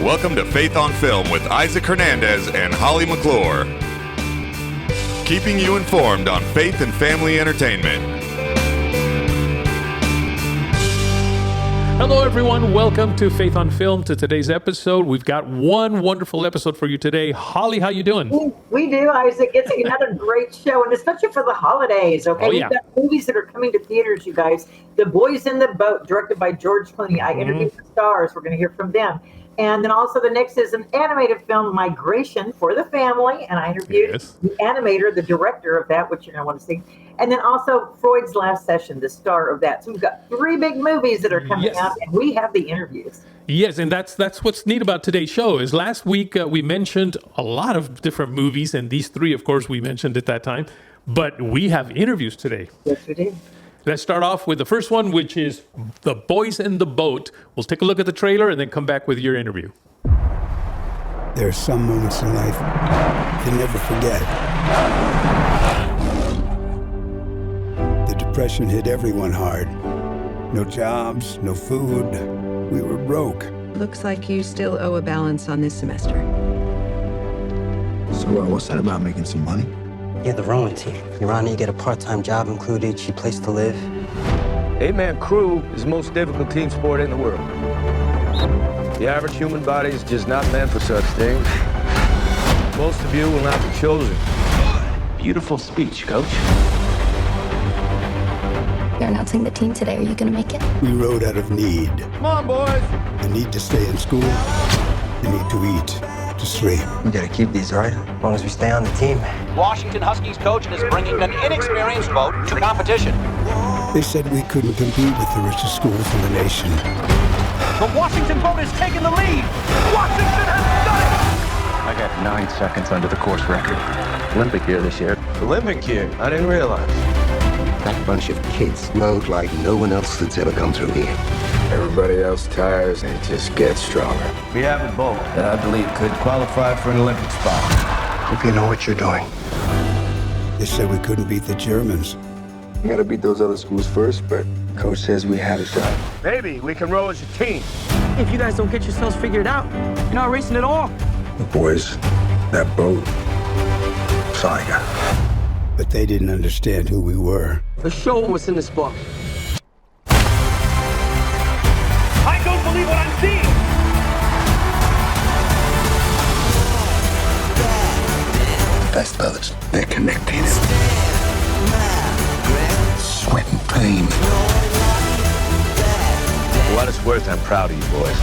Welcome to Faith on Film with Isaac Hernandez and Holly McClure. Keeping you informed on faith and family entertainment. Hello, everyone. Welcome to Faith on Film. To today's episode, we've got one wonderful episode for you today. Holly, how you doing? We do, Isaac. It's another great show, and especially for the holidays. Okay, We've got movies that are coming to theaters, you guys. The Boys in the Boat, directed by George Clooney. I interviewed the stars. We're going to hear from them. And then also the next is an animated film, Migration for the Family. And I interviewed the animator, the director of that, which you're going to want to see. And then also Freud's Last Session, the star of that. So we've got three big movies that are coming out, and we have the interviews. Yes, and that's what's neat about today's show is last week we mentioned a lot of different movies, and these three, of course, we mentioned at that time. But we have interviews today. Yes, we do. Let's start off with the first one, which is The Boys in the Boat. We'll take a look at the trailer and then come back with your interview. There are some moments in life you never forget. The depression hit everyone hard. No jobs, no food. We were broke. Looks like you still owe a balance on this semester. So what's that about, making some money? You're the rowing team. You're on it, you get a part-time job included, cheap place to live. 8-man crew is the most difficult team sport in the world. The average human body is just not meant for such things. Most of you will not be chosen. Beautiful speech, Coach. You're announcing the team today. Are you going to make it? We rode out of need. Come on, boys! The need to stay in school, the need to eat, to sleep. We gotta keep these, right? As long as we stay on the team. Washington Huskies coach is bringing an inexperienced boat to competition. They said we couldn't compete with the richest schools in the nation. The Washington boat has taken the lead. Washington has done it! I got 9 seconds under the course record. Olympic year this year. Olympic year? I didn't realize. That bunch of kids rode like no one else that's ever come through here. Everybody else tires and just gets stronger. We have a boat that I believe could qualify for an Olympic spot. Hope you know what you're doing. They said we couldn't beat the Germans. We gotta beat those other schools first, but Coach says we have a shot. Maybe we can row as a team. If you guys don't get yourselves figured out, you're not racing at all. The boys, that boat, sorry, but they didn't understand who we were. For sure what's in this book. I don't believe what I'm seeing! The best brothers, they're connected. Sweat and pain. For what it's worth, I'm proud of you boys.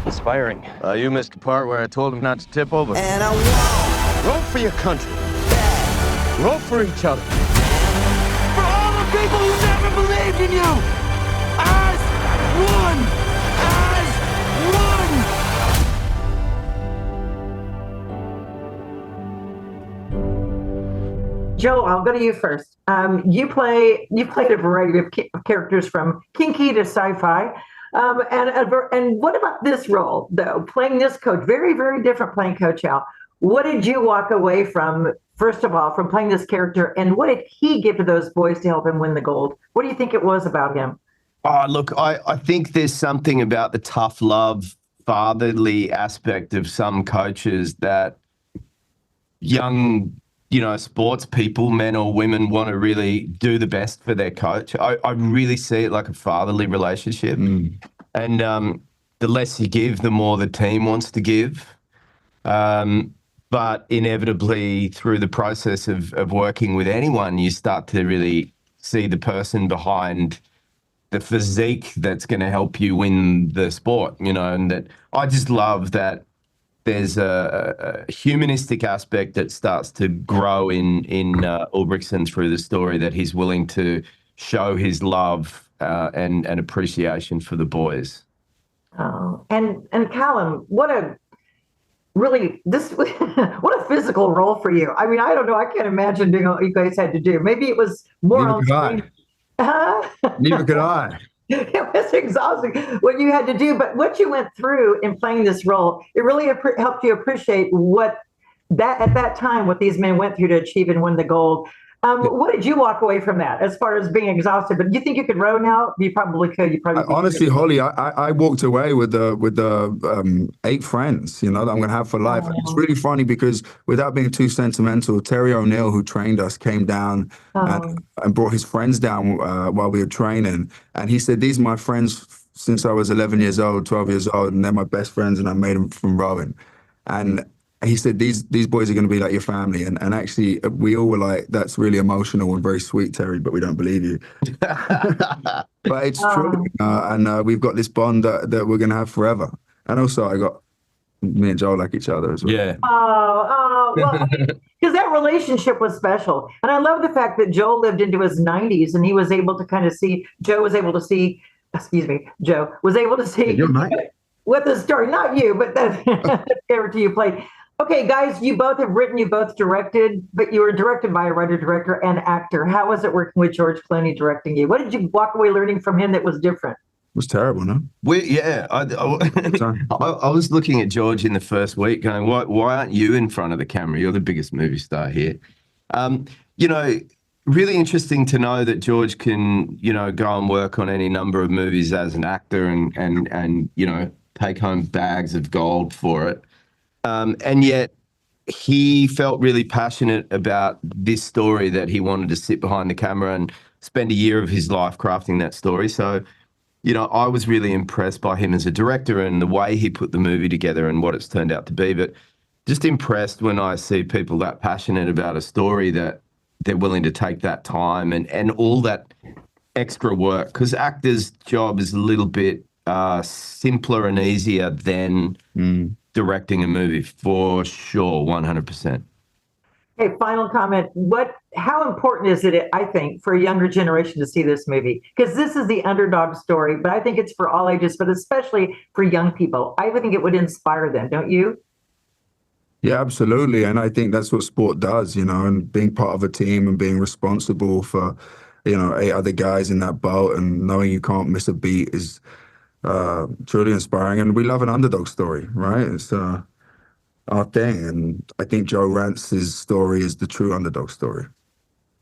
Inspiring. You missed the part where I told him not to tip over. And I Row for your country. Row for each other. for all the people who never believed in you! As one! As one! Joel, I'll go to you first. You played a variety of characters from kinky to sci-fi. And what about this role, though? Playing this coach, very, very different playing Coach Al. What did you walk away from, first of all, from playing this character, and what did he give to those boys to help him win the gold? What do you think it was about him? Look, I think there's something about the tough love, fatherly aspect of some coaches that young, sports people, men or women, want to really do the best for their coach. I really see it like a fatherly relationship. And the less you give, the more the team wants to give. But inevitably, through the process of working with anyone, you start to really see the person behind the physique that's going to help you win the sport, and that I just love that there's a humanistic aspect that starts to grow in Ulbrichsen through the story, that he's willing to show his love and appreciation for the boys. Oh, and Callum, what a physical role for you. I mean, I don't know. I can't imagine doing what you guys had to do. Maybe it was more on screen. Neither could I. It was exhausting what you had to do, but what you went through in playing this role, it really helped you appreciate what these men went through to achieve and win the gold. What did you walk away from that as far as being exhausted? But you think you could row now? You probably could. You probably honestly, Holly, I walked away with the 8 friends, that I'm going to have for life. And it's really funny because without being too sentimental, Terry O'Neill, who trained us, came down and brought his friends down while we were training. And he said, these are my friends since I was 11 years old, 12 years old, and they're my best friends, and I made them from rowing. And he said, these boys are going to be like your family. And actually, we all were like, that's really emotional and very sweet, Terry, but we don't believe you. But it's true. And we've got this bond that we're going to have forever. And also, me and Joel like each other as well. Yeah. Well, because that relationship was special. And I love the fact that Joel lived into his 90s and he was able to kind of see, Joe was able to see You're right. With the story, not you, but that character you played. Okay, guys, you both have written, you both directed, but you were directed by a writer, director, and actor. How was it working with George Clooney directing you? What did you walk away learning from him that was different? It was terrible, no? I was looking at George in the first week going, why aren't you in front of the camera? You're the biggest movie star here. Really interesting to know that George can, go and work on any number of movies as an actor and take home bags of gold for it. And yet he felt really passionate about this story that he wanted to sit behind the camera and spend a year of his life crafting that story. So, I was really impressed by him as a director and the way he put the movie together and what it's turned out to be. But just impressed when I see people that passionate about a story that they're willing to take that time and all that extra work. Because actors' job is a little bit simpler and easier than directing a movie, for sure, 100%. Hey, final comment. How important is it, I think, for a younger generation to see this movie? Because this is the underdog story, but I think it's for all ages, but especially for young people. I would think it would inspire them, don't you? Yeah, absolutely. And I think that's what sport does, and being part of a team and being responsible for, 8 other guys in that boat and knowing you can't miss a beat is truly inspiring. And we love an underdog story, right? It's our thing. And I think Joe Rantz's story is the true underdog story.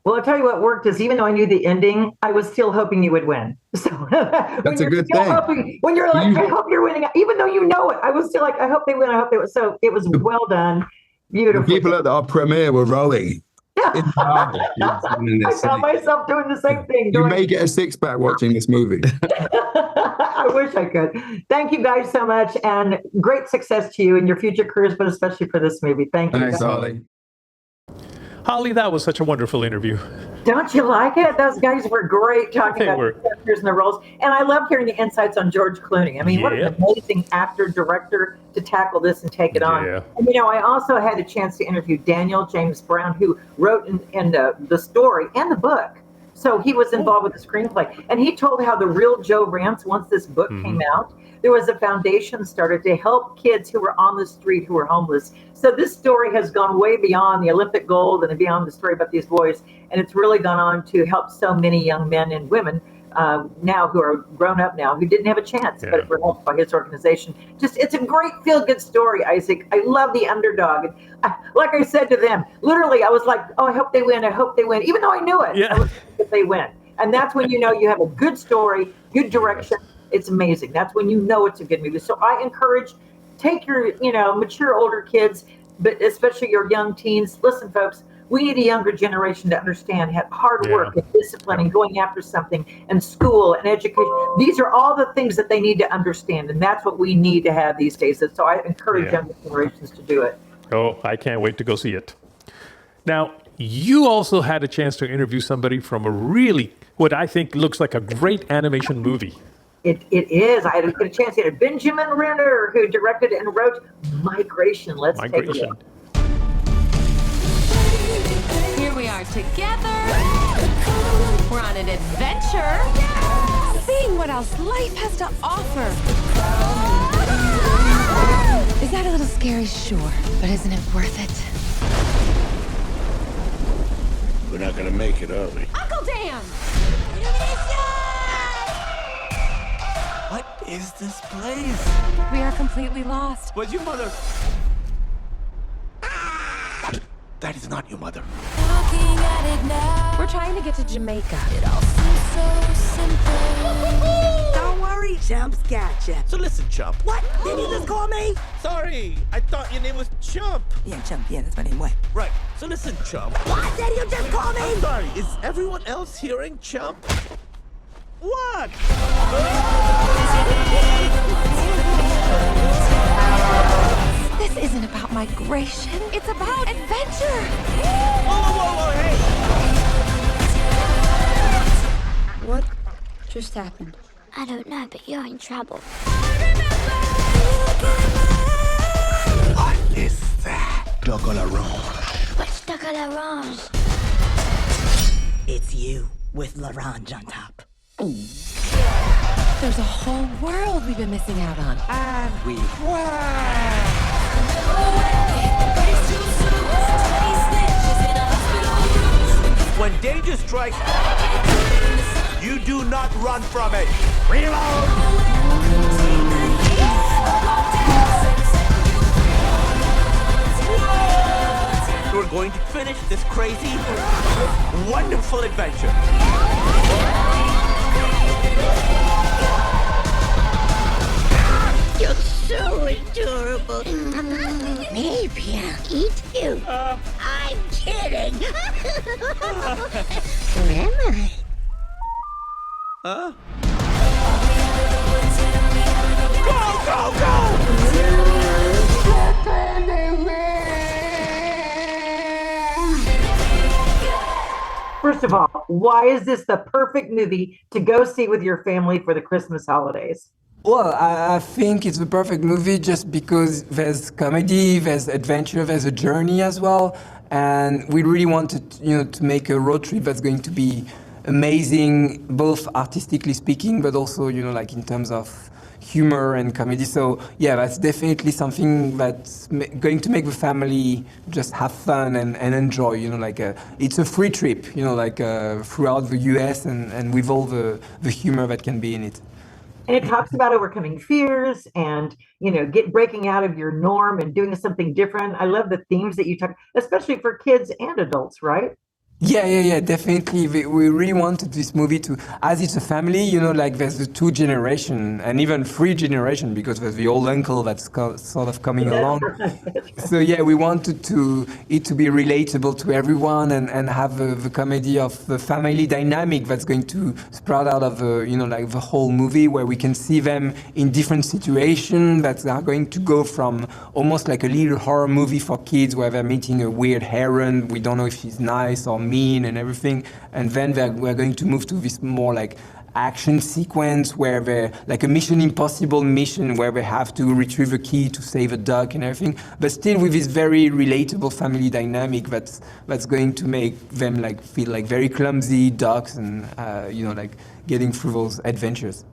Well, I'll tell you what worked is even though I knew the ending, I was still hoping you would win. So that's a good thing. When you're like, I hope you're winning, even though you know it, I was still like, I hope they win. I hope they win. So it was well done. Beautiful. The people at our premiere were rowing. I found myself doing the same thing. You may get a 6-pack watching this movie. I wish I could. Thank you guys so much, and great success to you in your future careers, but especially for this movie. Thank you. Thanks, Holly. Holly, that was such a wonderful interview. Don't you like it? Those guys were great talking about the characters and the roles. And I love hearing the insights on George Clooney. I mean, what an amazing actor, director to tackle this and take it on. And, I also had a chance to interview Daniel James Brown, who wrote in the story and the book. So he was involved with the screenplay. And he told how the real Joe Rance, once this book came out, there was a foundation started to help kids who were on the street, who were homeless. So this story has gone way beyond the Olympic gold and beyond the story about these boys. And it's really gone on to help so many young men and women now who are grown up now, who didn't have a chance, but were helped by his organization. It's a great feel-good story, Isaac. I love the underdog. And like I said to them, literally, I was like, oh, I hope they win. I hope they win. Even though I knew it, I was if they win. And that's when you have a good story, good direction. It's amazing. That's when you know it's a good movie. So I encourage, take your, mature older kids, but especially your young teens. Listen, folks, we need a younger generation to understand hard work and discipline and going after something and school and education. These are all the things that they need to understand. And that's what we need to have these days. So I encourage younger generations to do it. Oh, I can't wait to go see it. Now, you also had a chance to interview somebody from what I think looks like a great animation movie. It is. I had a chance to get Benjamin Renner, who directed and wrote Migration. Let's take a look. Here we are together. We're on an adventure. Seeing what else life has to offer. Is that a little scary? Sure. But isn't it worth it? We're not gonna make it, are we? Uncle Dan! What is this place? We are completely lost. Where's your mother? That is not your mother. We're trying to get to Jamaica. Don't worry, Chump's gotcha. So listen, Chump. What? Did you just call me? Sorry, I thought your name was Chump. Yeah, Chump. Yeah, that's my name. What? Right. So listen, Chump. What did you just call me? I'm sorry. Is everyone else hearing Chump? What? This isn't about migration. It's about adventure. Whoa, hey! What just happened? I don't know, but you're in trouble. What is that? Duck a la Rouge. What's Duck a la Rouge? It's you with L'Orange on top. There's a whole world we've been missing out on. And we When danger strikes, you do not run from it. Reload! We're going to finish this crazy, wonderful adventure. You're so adorable. Maybe I'll eat you. I'm kidding. Where am I? Huh? Go! First of all, why is this the perfect movie to go see with your family for the Christmas holidays? Well, I think it's the perfect movie just because there's comedy, there's adventure, there's a journey as well, and we really wanted, to make a road trip that's going to be amazing, both artistically speaking, but also, like in terms of humor and comedy. So yeah, that's definitely something that's going to make the family just have fun and enjoy. It's a free trip, throughout the US and with all the humor that can be in it. And it talks about overcoming fears and, breaking out of your norm and doing something different. I love the themes that you talk, especially for kids and adults, right? Yeah, definitely. We really wanted this movie to, as it's a family, there's the 2 generation and even 3 generation because there's the old uncle that's sort of coming along. So yeah, we wanted it to be relatable to everyone and have the comedy of the family dynamic that's going to sprout out of the whole movie, where we can see them in different situations that are going to go from almost like a little horror movie for kids where they're meeting a weird heron. We don't know if she's nice or mean and everything, and then we're going to move to this more like action sequence where they're like a Mission Impossible mission where they have to retrieve a key to save a duck and everything, but still with this very relatable family dynamic that's going to make them like feel like very clumsy ducks and like getting through those adventures.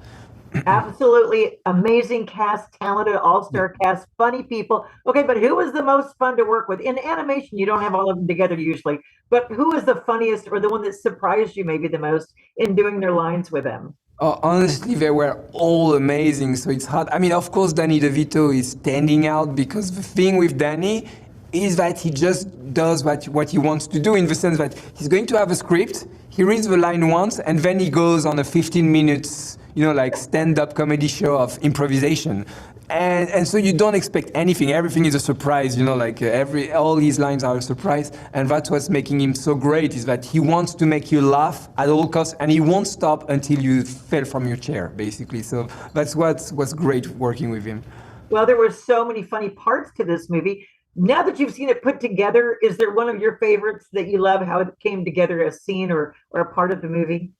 Absolutely amazing cast, talented all-star cast, funny people. Okay, but who was the most fun to work with? In animation, you don't have all of them together usually, but who was the funniest or the one that surprised you maybe the most in doing their lines with them? Honestly, they were all amazing, so it's hard. I mean, of course, Danny DeVito is standing out because the thing with Danny is that he just does what he wants to do, in the sense that he's going to have a script, he reads the line once, and then he goes on a 15 minutes stand-up comedy show of improvisation. And so you don't expect anything. Everything is a surprise, all his lines are a surprise. And that's what's making him so great, is that he wants to make you laugh at all costs, and he won't stop until you fell from your chair, basically. So that's what's great working with him. Well, there were so many funny parts to this movie. Now that you've seen it put together, is there one of your favorites that you love, how it came together, a scene or a part of the movie?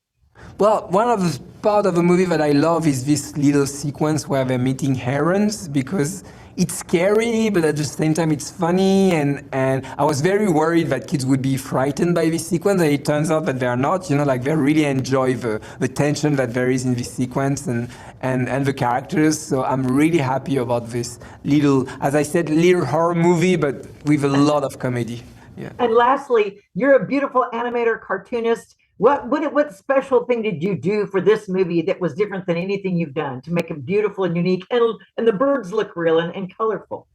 Well, one of the part of the movie that I love is this little sequence where they're meeting herons, because it's scary, but at the same time it's funny, and I was very worried that kids would be frightened by this sequence, and it turns out that they're not, they really enjoy the tension that there is in this sequence and the characters. So I'm really happy about this little, as I said, little horror movie, but with a lot of comedy. Yeah. And lastly, you're a beautiful animator, cartoonist. What special thing did you do for this movie that was different than anything you've done to make it beautiful and unique, and the birds look real and colorful?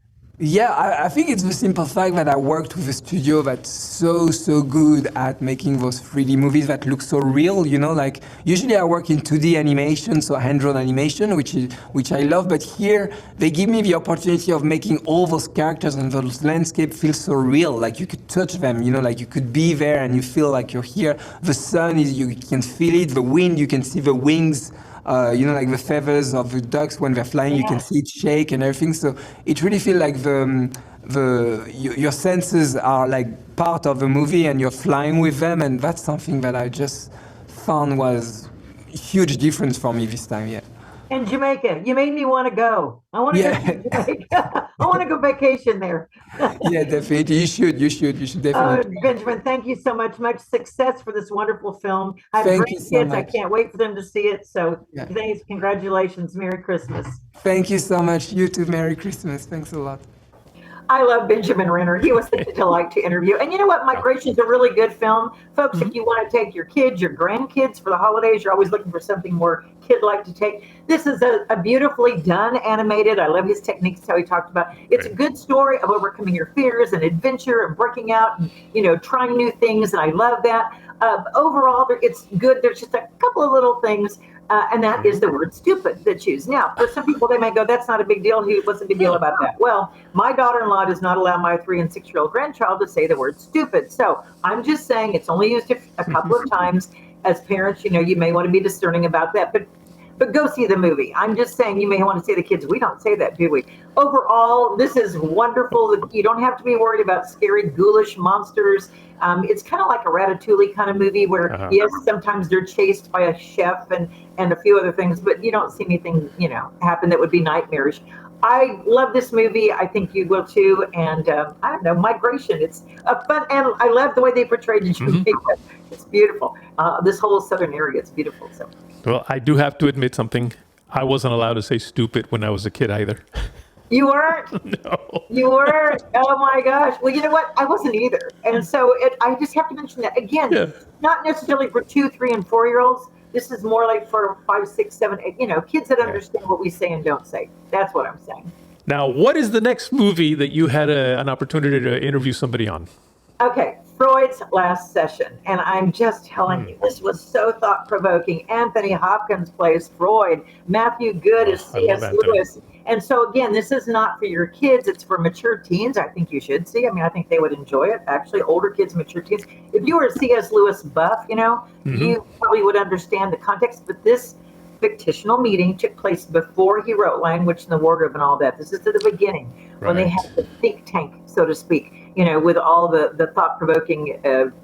Yeah, I think it's the simple fact that I worked with a studio that's so good at making those 3D movies that look so real, you know, like usually I work in 2D animation, so hand-drawn animation, which I love, but here they give me the opportunity of making all those characters and those landscapes feel so real, like you could touch them, you know, like you could be there and you feel like you're here. The sun is, you can feel it, the wind, you can see the wings. You know, like the feathers of the ducks when they're flying, you can see it shake and everything. So it really feels like your senses are like part of the movie and you're flying with them. And that's something that I just found was a huge difference for me this time, yeah. And Jamaica, you made me want to go. I want to go to Jamaica. I want to go vacation there. Yeah, definitely. You should definitely. Benjamin, thank you so much. Much success for this wonderful film. I have Thank great you so kids. much. I can't wait for them to see it. So thanks. Congratulations. Merry Christmas. Thank you so much. You too. Merry Christmas. Thanks a lot. I love Benjamin Renner. He was such a delight to interview. And you know what? Migration's a really good film. Folks, if you want to take your kids, your grandkids for the holidays, you're always looking for something more kid-like to take. This is a beautifully done animated. I love his techniques, how he talked about. It's a good story of overcoming your fears and adventure and breaking out and, you know, trying new things. And I love that. Overall, it's good. There's just a couple of little things. And that is the word stupid that's used. Now, for some people, they may go, that's not a big deal. What's the big deal about that? Well, my daughter-in-law does not allow my 3- and 6-year-old grandchild to say the word stupid. So I'm just saying it's only used a couple of times. As parents, you know, you may want to be discerning about that. But go see the movie. I'm just saying you may want to say to the kids, we don't say that, do we? Overall, this is wonderful. You don't have to be worried about scary, ghoulish monsters. It's kind of like a Ratatouille kind of movie where, yes, sometimes they're chased by a chef and a few other things, but you don't see anything, you know, happen that would be nightmarish. I love this movie. I think you will too. And I don't know, Migration. It's fun. And I love the way they portrayed Jamaica. It's beautiful. This whole southern area, it's beautiful. So. Well, I do have to admit something. I wasn't allowed to say stupid when I was a kid either. You weren't? No. You weren't? Oh my gosh. Well, you know what? I wasn't either. And so I just have to mention that again, not necessarily for 2, 3, and 4-year-olds. This is more like for 5, 6, 7, 8, you know, kids that understand what we say and don't say. That's what I'm saying. Now, what is the next movie that you had an opportunity to interview somebody on? Okay, Freud's Last Session. And I'm just telling you, this was so thought-provoking. Anthony Hopkins plays Freud. Matthew Goode is C.S. Lewis. And so, again, this is not for your kids. It's for mature teens. I think you should see. I mean, I think they would enjoy it. Actually, older kids, mature teens. If you were a C.S. Lewis buff, you know, you probably would understand the context. But this fictional meeting took place before he wrote Language in the Wardrobe and all that. This is at the beginning, when they had the think tank, so to speak, you know, with all the thought-provoking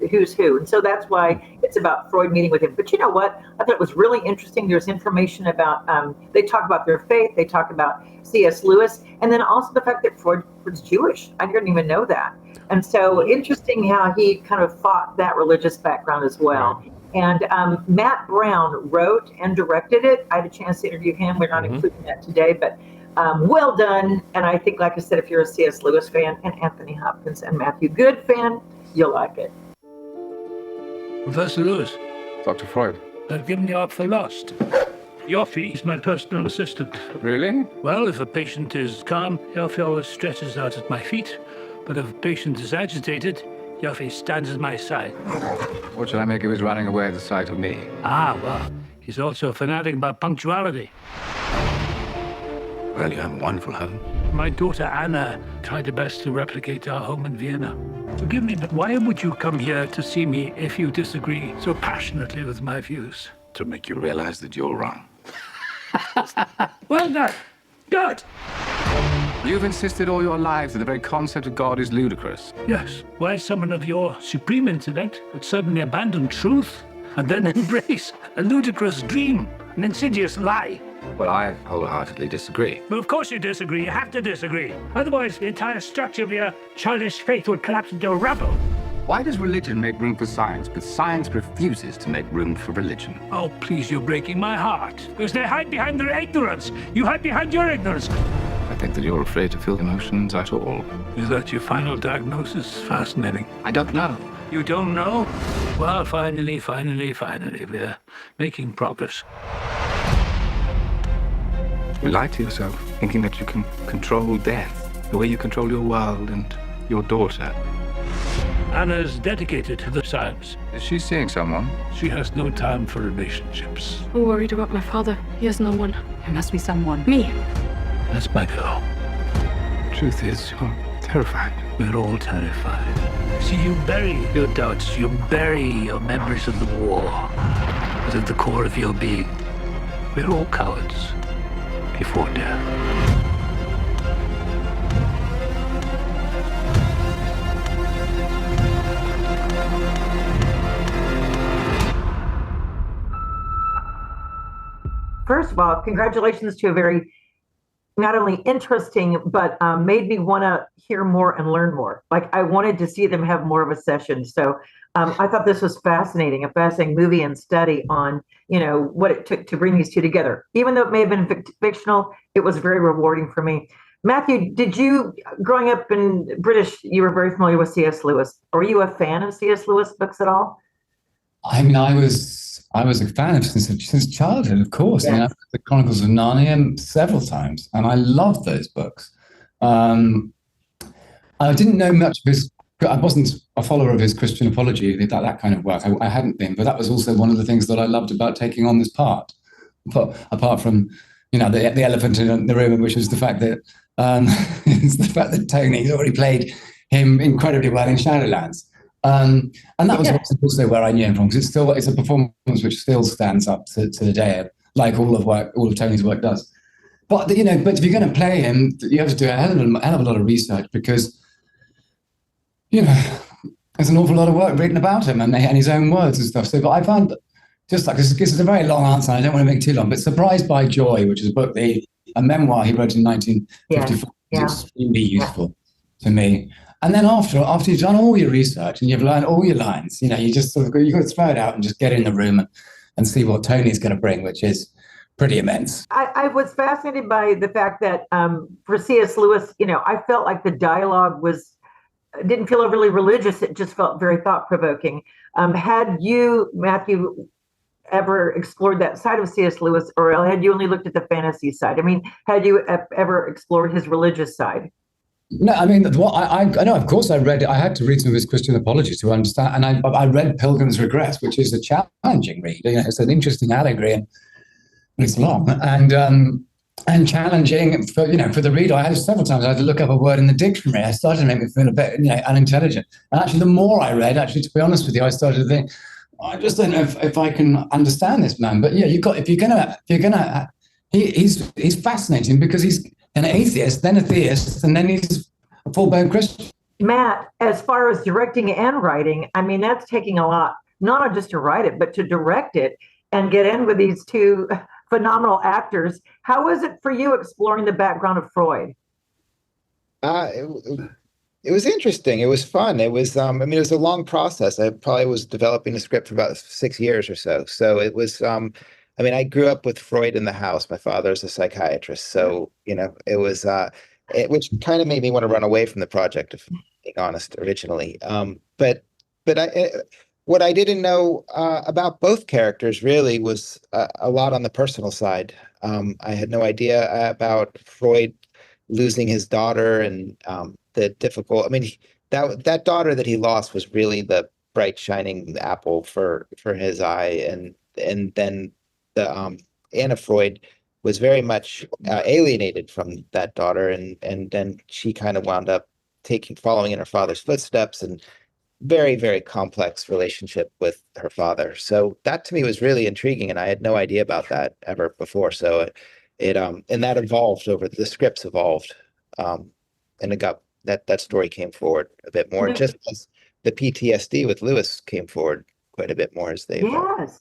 who's who. And so that's why it's about Freud meeting with him. But you know what? I thought it was really interesting. There's information about, they talk about their faith. They talk about C.S. Lewis. And then also the fact that Freud was Jewish. I didn't even know that. And so interesting how he kind of fought that religious background as well. And Matt Brown wrote and directed it. I had a chance to interview him. We're not including that today, but well done. And I think, like I said, if you're a C.S. Lewis fan and Anthony Hopkins and Matthew Goode fan, you'll like it. Professor Lewis. Dr. Freud. I've given you up for lost. Yoffie is my personal assistant. Really? Well, if a patient is calm, Yoffie always stretches out at my feet. But if a patient is agitated, Yoffie stands at my side. What should I make of his running away at the sight of me? Ah, well, he's also a fanatic about punctuality. Well, you have a wonderful home. My daughter Anna tried her best to replicate our home in Vienna. Forgive me, but why would you come here to see me if you disagree so passionately with my views? To make you realize that you're wrong. Well done. Good. You've insisted all your lives that the very concept of God is ludicrous. Yes. Why someone of your supreme intellect would suddenly abandon truth and then embrace a ludicrous dream, an insidious lie? Well, I wholeheartedly disagree. Well, of course you disagree. You have to disagree. Otherwise, the entire structure of your childish faith would collapse into rubble. Why does religion make room for science, but science refuses to make room for religion? Oh, please, you're breaking my heart. Because they hide behind their ignorance. You hide behind your ignorance. I think that you're afraid to feel emotions at all. Is that your final diagnosis? Fascinating. I don't know. You don't know? Well, finally, we're making progress. You lie to yourself, thinking that you can control death. the way you control your world and your daughter. Anna's dedicated to the science. Is she seeing someone? She has no time for relationships. I'm worried about my father. He has no one. There must be someone. Me. That's my girl. Truth is, you're terrified. We're all terrified. See, you bury your doubts, you bury your memories of the war. But at the core of your being, we're all cowards before death. First of all, congratulations to a very not only interesting, but made me want to hear more and learn more. Like I wanted to see them have more of a session. So I thought this was fascinating, a fascinating movie and study on, what it took to bring these two together. Even though it may have been fictional, it was very rewarding for me. Matthew, did you, growing up in British, you were very familiar with C.S. Lewis. Were you a fan of C.S. Lewis books at all? I mean, I was a fan of since childhood, of course. Yes. I mean, I've read the Chronicles of Narnia several times, and I loved those books. I didn't know much of his. I wasn't a follower of his Christian apology, that kind of work. I hadn't been, but that was also one of the things that I loved about taking on this part. But apart from, the elephant in the room, which is the fact that it's the fact that Tony's already played him incredibly well in Shadowlands. And that was also where I knew him from, because it's a performance which still stands up to the day, like all of Tony's work does. But if you're going to play him, you have to do a hell of a lot of research, because there's an awful lot of work written about him and his own words and stuff. So, but I found, just like this is a very long answer, and I don't want to make it too long, but Surprised by Joy, which is a memoir he wrote in 1954, is extremely useful to me. And then after you've done all your research and you've learned all your lines, you just sort of you've got to throw it out and just get in the room and see what Tony's going to bring, which is pretty immense. I was fascinated by the fact that for C.S. Lewis, I felt like the dialogue didn't feel really religious. It just felt very thought-provoking. Had you, Matthew, ever explored that side of C.S. Lewis, or had you only looked at the fantasy side? I mean, had you ever explored his religious side? No, I mean, I know, of course, I had to read some of his Christian apology to understand, and I read Pilgrim's Regress, which is a challenging read. It's an interesting allegory, and it's long and challenging for the reader. I had several times I had to look up a word in the dictionary. I started to make me feel a bit unintelligent. And actually, the more I read, to be honest with you, I started to think, I just don't know if I can understand this man. But he's fascinating, because he's an atheist, then a theist, and then he's a full-blown Christian. Matt, as far as directing and writing, I mean, that's taking a lot, not just to write it, but to direct it and get in with these two phenomenal actors. How was it for you exploring the background of Freud? It was interesting. It was fun. It was, it was a long process. I probably was developing a script for about 6 years or so. So it was, I grew up with Freud in the house. My father's a psychiatrist. So, it was, which kind of made me want to run away from the project, if I'm being honest, originally. But what I didn't know about both characters really was a lot on the personal side. I had no idea about Freud losing his daughter and the difficult. That daughter that he lost was really the bright shining apple for his eye, and then the Anna Freud was very much alienated from that daughter, and then she kind of wound up following in her father's footsteps, and very, very complex relationship with her father. So that to me was really intriguing, and I had no idea about that ever before. So and that evolved the scripts evolved, and it got that story came forward a bit more, just as the PTSD with Lewis came forward quite a bit more as they evolved. Yes,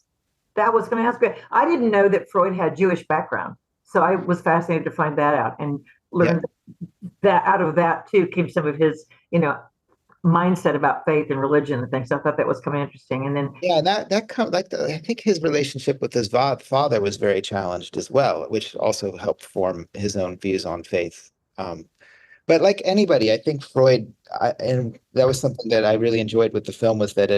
that was going to ask you. I didn't know that Freud had Jewish background, so I was fascinated to find that out and learn that out of that too came some of his, mindset about faith and religion and things. I thought that was kind of interesting. And then I think his relationship with his father was very challenged as well, which also helped form his own views on faith. But like anybody, I think Freud, and that was something that I really enjoyed with the film, was that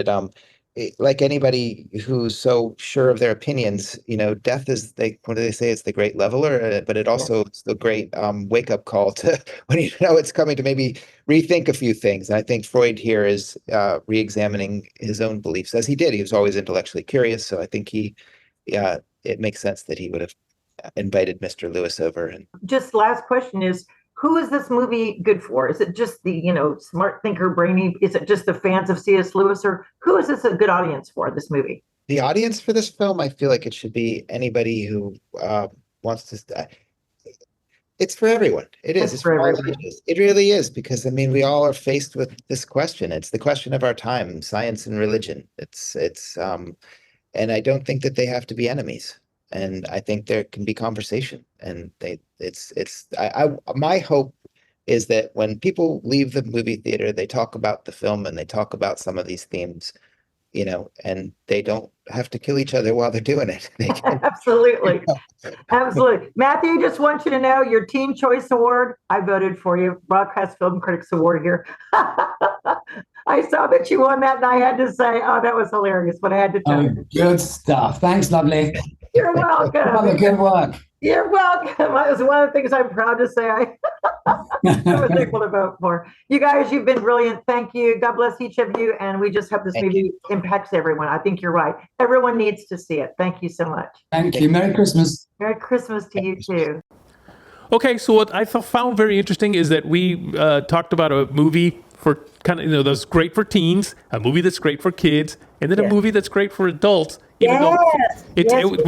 like anybody who's so sure of their opinions, death is what do they say? It's the great leveler, but it also it's the great wake up call to when it's coming to maybe rethink a few things. And I think Freud here is re-examining his own beliefs as he did. He was always intellectually curious. So I think it makes sense that he would have invited Mr. Lewis over. And just last question is, who is this movie good for? Is it just the, smart thinker, brainy? Is it just the fans of C.S. Lewis, or who is this a good audience for, this movie? The audience for this film, I feel like it should be anybody who wants to. It's for everyone. It's for everyone. It really is, because we all are faced with this question. It's the question of our time: science and religion. And I don't think that they have to be enemies. And I think there can be conversation, and my hope is that when people leave the movie theater, they talk about the film and they talk about some of these themes, and they don't have to kill each other while they're doing it. They can, Absolutely. Absolutely. Matthew, just want you to know your Teen Choice Award, I voted for you. Broadcast Film Critics Award here. I saw that you won that, and I had to say, oh, that was hilarious, but I had to tell you. Good stuff. Thanks, lovely. You're welcome. Good work. You're welcome. It was one of the things I'm proud to say I was able to vote for. You guys, you've been brilliant. Thank you. God bless each of you. And we just hope this movie impacts everyone. I think you're right. Everyone needs to see it. Thank you so much. Thank you. Merry Christmas. Merry Christmas to you too. Okay, so what I found very interesting is that we talked about a movie for kind of, that's great for teens, a movie that's great for kids, and then a movie that's great for adults. We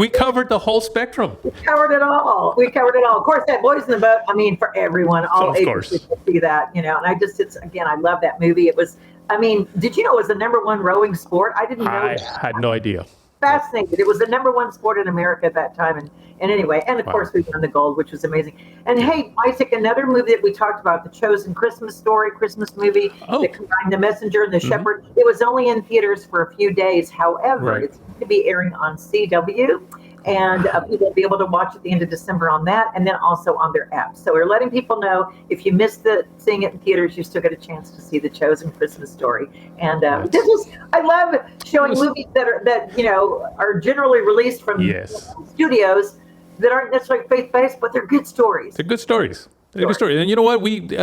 covered the whole spectrum. We covered it all. Of course, that Boys in the Boat, for everyone, all ages to see that, and I love that movie. It was, did you know it was the #1 rowing sport? I didn't know I that. had no idea. Fascinated. It was the #1 sport in America at that time. And anyway, and of course we won the gold, which was amazing. And hey, Isaac, another movie that we talked about, The Chosen Christmas movie that combined The Messenger and The Shepherd. It was only in theaters for a few days. However, it's going to be airing on CW. And people will be able to watch at the end of December on that, and then also on their app. So we're letting people know, if you missed seeing it in theaters, you still get a chance to see The Chosen Christmas Story. And I love showing movies that are generally released from studios that aren't necessarily faith-based, but they're good stories. They're good stories. And you know what? We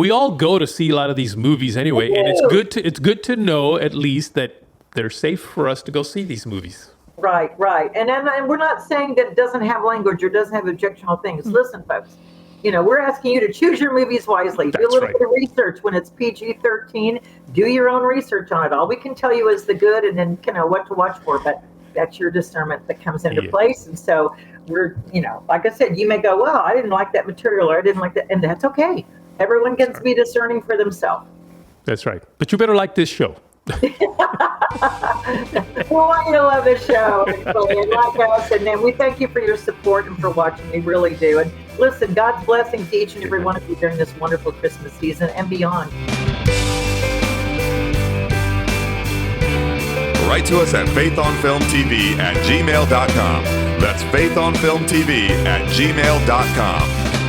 all go to see a lot of these movies anyway, and it's good to know at least that they're safe for us to go see these movies. Right. And we're not saying that it doesn't have language or doesn't have objectionable things. Listen, folks, we're asking you to choose your movies wisely. Do a little bit of research when it's PG-13. Do your own research on it. All we can tell you is the good and then, what to watch for. But that's your discernment that comes into place. And so we're, like I said, you may go, well, I didn't like that material or I didn't like that. And that's okay. Everyone gets to be discerning for themselves. That's right. But you better like this show. We want you to love this show and like us, and then we thank you for your support and for watching. We really do. And listen, God's blessings to each and every one of you during this wonderful Christmas season and beyond. Write to us at faithonfilmtv@gmail.com. That's faithonfilmtv@gmail.com.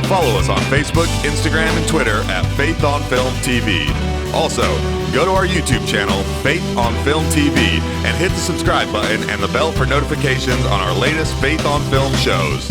Follow us on Facebook, Instagram, and Twitter at Faith on Film TV. Also, go to our YouTube channel, Faith on Film TV, and hit the subscribe button and the bell for notifications on our latest Faith on Film shows.